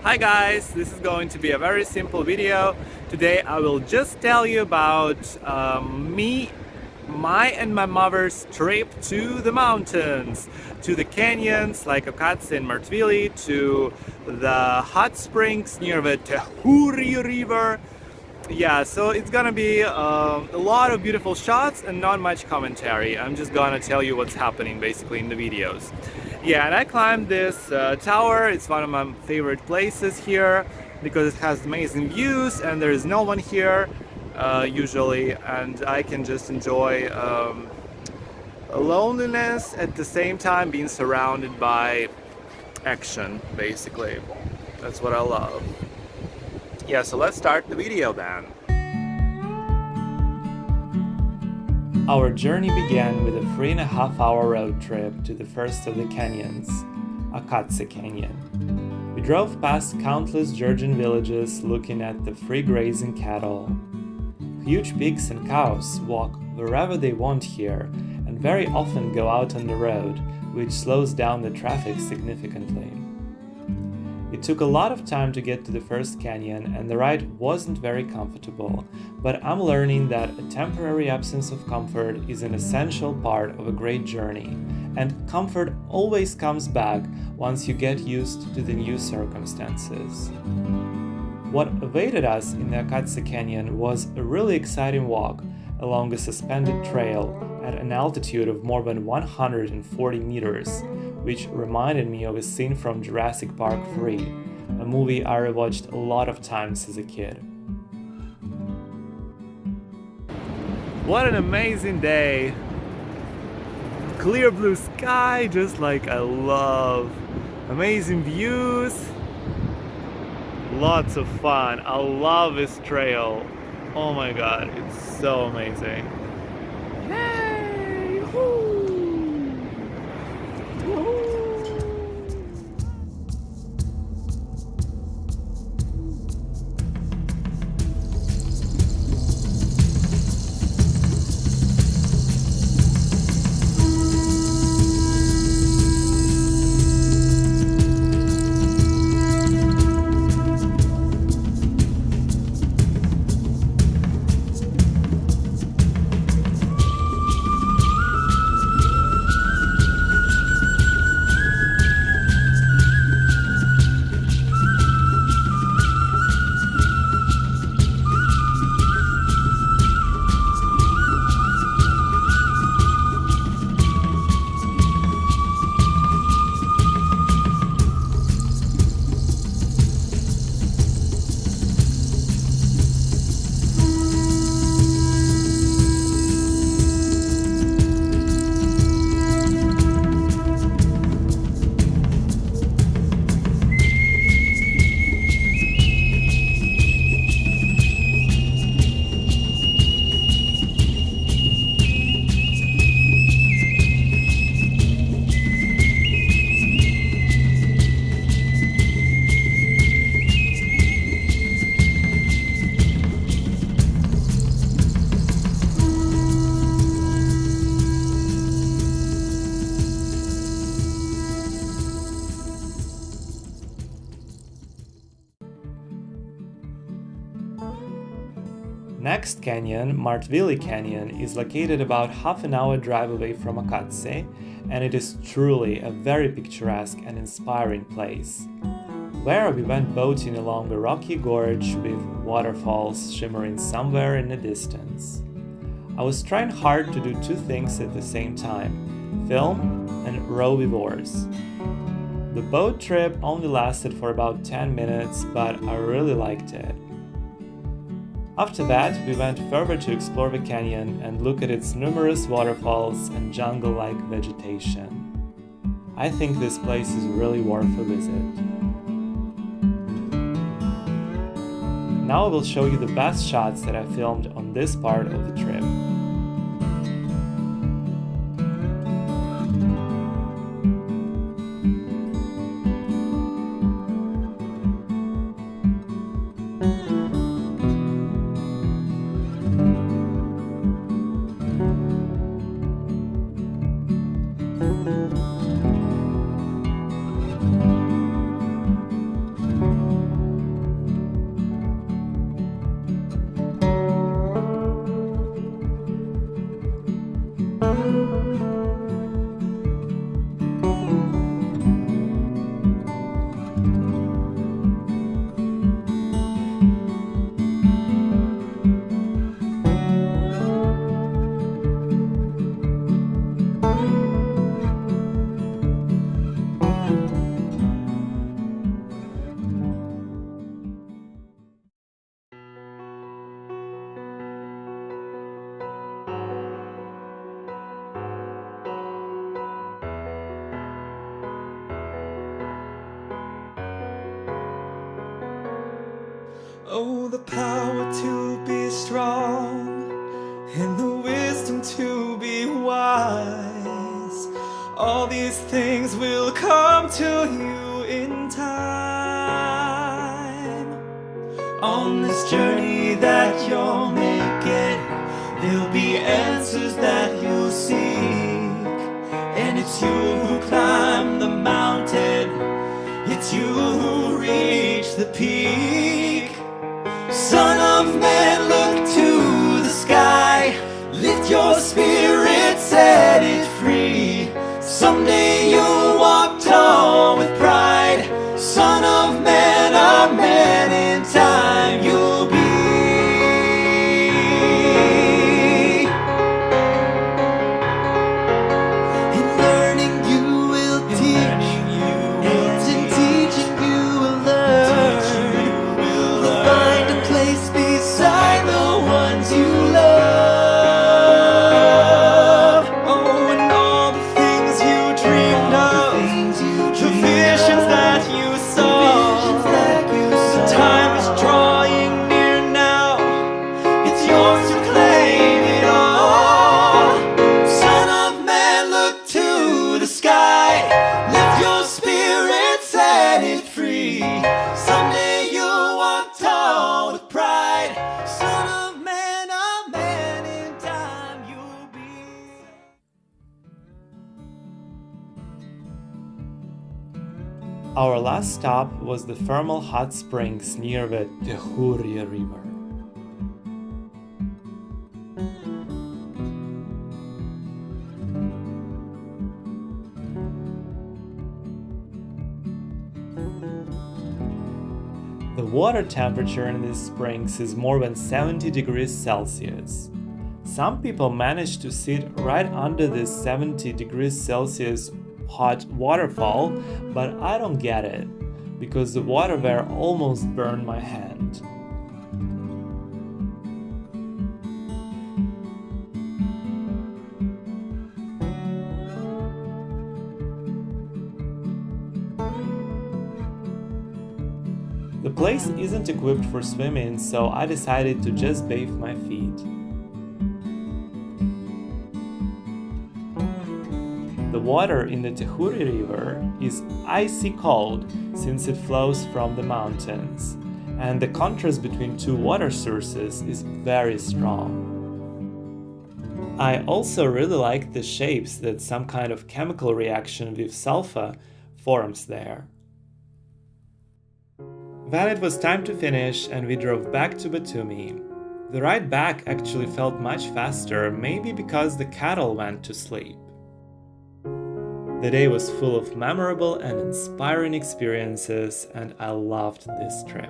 Hi guys, this is going to be a very simple video. Today I will just tell you about my and my mother's trip to the mountains, to the canyons like Okatse and Martvili, to the hot springs near the Tekhuri River. Yeah, so it's gonna be a lot of beautiful shots and not much commentary. I'm just gonna tell you what's happening basically in the videos. Yeah, and I climbed this tower. It's one of my favorite places here because it has amazing views and there is no one here usually, and I can just enjoy loneliness at the same time being surrounded by action, basically. That's what I love. Yeah, so let's start the video then. Our journey began with a 3.5-hour road trip to the first of the canyons, Okatse Canyon. We drove past countless Georgian villages looking at the free grazing cattle. Huge pigs and cows walk wherever they want here and very often go out on the road, which slows down the traffic significantly. It took a lot of time to get to the first canyon and the ride wasn't very comfortable, but I'm learning that a temporary absence of comfort is an essential part of a great journey, and comfort always comes back once you get used to the new circumstances. What awaited us in the Okatse Canyon was a really exciting walk along a suspended trail at an altitude of more than 140 meters, which reminded me of a scene from Jurassic Park 3, a movie I rewatched a lot of times as a kid. What an amazing day! Clear blue sky, just like I love. Amazing views. Lots of fun. I love this trail. Oh my god, it's so amazing. Yay! Woo! Woo! Next canyon, Martvili Canyon, is located about half an hour drive away from Okatse, and it is truly a very picturesque and inspiring place. Where we went boating along a rocky gorge with waterfalls shimmering somewhere in the distance. I was trying hard to do two things at the same time: film and row with oars. The boat trip only lasted for about 10 minutes, but I really liked it. After that, we went further to explore the canyon and look at its numerous waterfalls and jungle-like vegetation. I think this place is really worth a visit. Now I will show you the best shots that I filmed on this part of the trip. Oh, the power to be strong and the wisdom to be wise. All these things will come to you in time. On this journey that you'll make it, there'll be answers that you'll seek. And it's you who climb the mountain, it's you who reach the peak. Son of man, look to the sky, lift your spirit, set it free. Someday you'll walk tall with pride. Son of man, a man in time you'll be. In learning you will teach, and in teaching you will learn. You'll find a place beside the ones you love. Oh, and all the things you dreamed of, the visions that you saw. The time is drawing near now, it's yours to claim it all. Son of man, look to the sky, lift your spirit, set it free. Someday you'll walk tall with pride. Son of man, a man in time you'll be. Our last stop was the thermal hot springs near the Tekhuri River. The water temperature in these springs is more than 70 degrees Celsius. Some people manage to sit right under this 70 degrees Celsius hot waterfall, but I don't get it, because the water there almost burned my hand. The place isn't equipped for swimming, so I decided to just bathe my feet. The water in the Tekhuri River is icy cold since it flows from the mountains, and the contrast between two water sources is very strong. I also really like the shapes that some kind of chemical reaction with sulfur forms there. Then it was time to finish and we drove back to Batumi. The ride back actually felt much faster, maybe because the cattle went to sleep. The day was full of memorable and inspiring experiences, and I loved this trip.